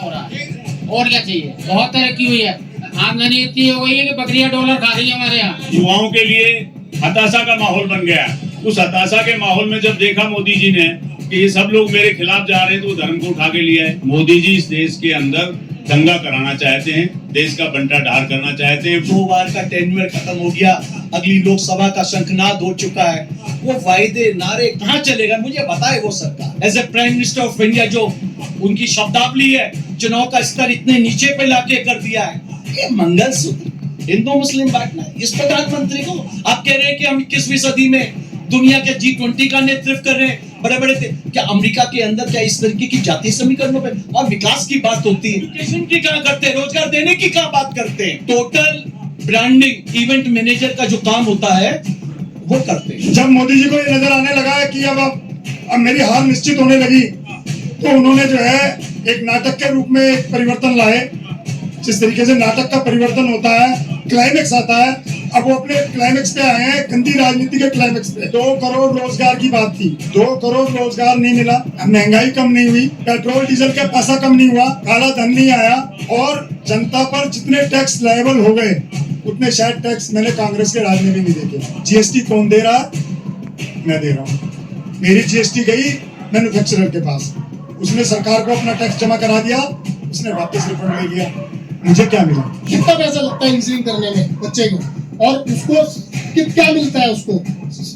हो रहा है। और क्या चाहिए, बहुत तरक्की हुई है, आमदनी इतनी हो गई है कि बकरियां डॉलर खा रही है हमारे यहाँ। युवाओं के लिए हताशा का माहौल बन गया। उस हताशा के माहौल में जब देखा मोदी जी ने कि ये सब लोग मेरे खिलाफ जा रहे हैं, तो वो धर्म को उठा के लिया है। मोदी जी इस देश के अंदर दंगा कराना चाहते हैं, देश का बंटा ढार करना चाहते हैं। 2 बार का टेन्योर खत्म हो गया, अगली लोकसभा का शंखनाद हो चुका है। वो वायदे नारे कहाँ चलेगा, मुझे बताए वो सरकार। As a prime minister of India जो उनकी शब्दावली है, चुनाव का स्तर इतने नीचे पे लाके कर दिया है। ये मंगलसूत्र हिंदू मुस्लिम बांटना है इस प्रधानमंत्री को। आप कह रहे हैं कि हम 21वीं सदी में दुनिया के G20 का नेतृत्व कर रहे हैं, बड़े बड़े क्या अमेरिका के अंदर क्या इस तरीके की जातीय समीकरणों पे और विकास की बात होती है? एजुकेशन की कहाँ करते हैं, रोजगार देने की कहाँ बात करते हैं? टोटल ब्रांडिंग इवेंट मैनेजर का जो काम होता है वो करते हैं। जब मोदी जी को ये नजर आने लगा है कि अब मेरी हार निश्चित होने लगी, तो उन्होंने जो है एक नाटक के रूप में एक परिवर्तन लाए। जिस तरीके से नाटक का परिवर्तन होता है, क्लाइमेक्स आता है, अब वो अपने क्लाइमेक्स पे आए हैं, गंदी राजनीति के क्लाइमेक्स पे। 2 करोड़ रोजगार की बात थी, 2 करोड़ रोजगार नहीं मिला, महंगाई कम नहीं हुई, पेट्रोल डीजल का पैसा कम नहीं हुआ, काला धन नहीं आया, और जनता पर जितने टैक्स लायबल हो गए उतने शायद टैक्स मैंने कांग्रेस के राज में भी नहीं देखे। जीएसटी कौन दे रहा? मैं दे रहा हूँ। मेरी जीएसटी गई मैन्युफैक्चरर के पास, उसने सरकार को अपना टैक्स जमा करा दिया, उसने वापस रिफंड ले लिया। मुझे क्या मिला? कितना पैसा लगता है इंजीनियरिंग करने में बच्चे को, और उसको क्या मिलता है? उसको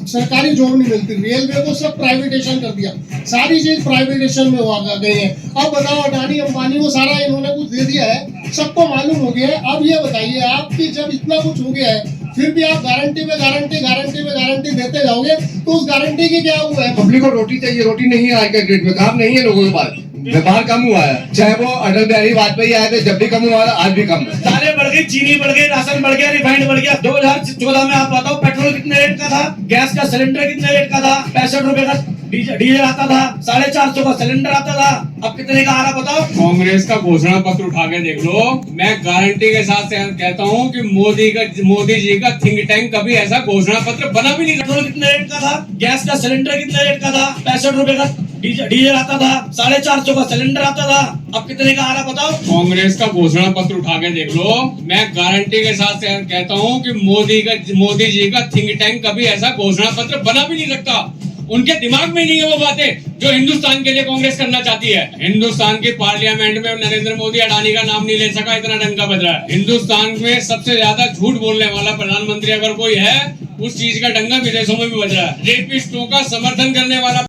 सरकारी जॉब नहीं मिलती, रेलवे को सब प्राइवेटाइजेशन कर दिया, सारी चीज प्राइवेटाइजेशन में आ गई है। अब बताओ, अडानी अंबानी को सारा इन्होंने कुछ दे दिया है, सबको मालूम हो गया है। अब ये बताइए, आपकी जब इतना कुछ हो गया है, फिर भी आप गारंटी पे गारंटी देते जाओगे, तो उस गारंटी की क्या हुआ है? पब्लिक को रोटी चाहिए, रोटी नहीं है आज के डेट में, काम नहीं है लोगों के पास, व्यापार कम हुआ है। चाहे वो अटल बिहारी वाजपेयी आए थे, जब भी कम हुआ था, आज भी कम है। दालें बढ़ गई, चीनी बढ़ गई, राशन बढ़ गया, रिफाइंड बढ़ गया। 2014 में आप बताओ पेट्रोल कितने रेट का था, गैस का सिलेंडर कितने रेट का था? 65 रुपए का डीजल आता था, 450 का सिलेंडर आता था, अब कितने का आ रहा बताओ? कांग्रेस का घोषणा पत्र उठा के देख लो, मैं गारंटी के साथ कहता हूँ कि मोदी जी का थिंक टैंक कभी ऐसा घोषणा पत्र बना भी नहीं। पेट्रोल कितने रेट का था, गैस का सिलेंडर कितने रेट का था? 65 रुपए का डीजल आता था, 450 का सिलेंडर आता था, अब कितने का आ रहा बताओ? कांग्रेस का घोषणा पत्र उठा के देख लो, मैं गारंटी के साथ कहता हूँ कि मोदी जी का थिंक टैंक कभी ऐसा घोषणा पत्र बना भी नहीं सकता। उनके दिमाग में नहीं है वो बातें जो हिंदुस्तान के लिए कांग्रेस करना चाहती है। हिंदुस्तान की पार्लियामेंट में नरेंद्र मोदी अडानी का नाम नहीं ले सका, इतना डंका बज रहा है। हिंदुस्तान में सबसे ज्यादा झूठ बोलने वाला प्रधानमंत्री अगर कोई है, उस चीज का डंका विदेशों में भी बज रहा है। रेपिस्टों का समर्थन करने वाला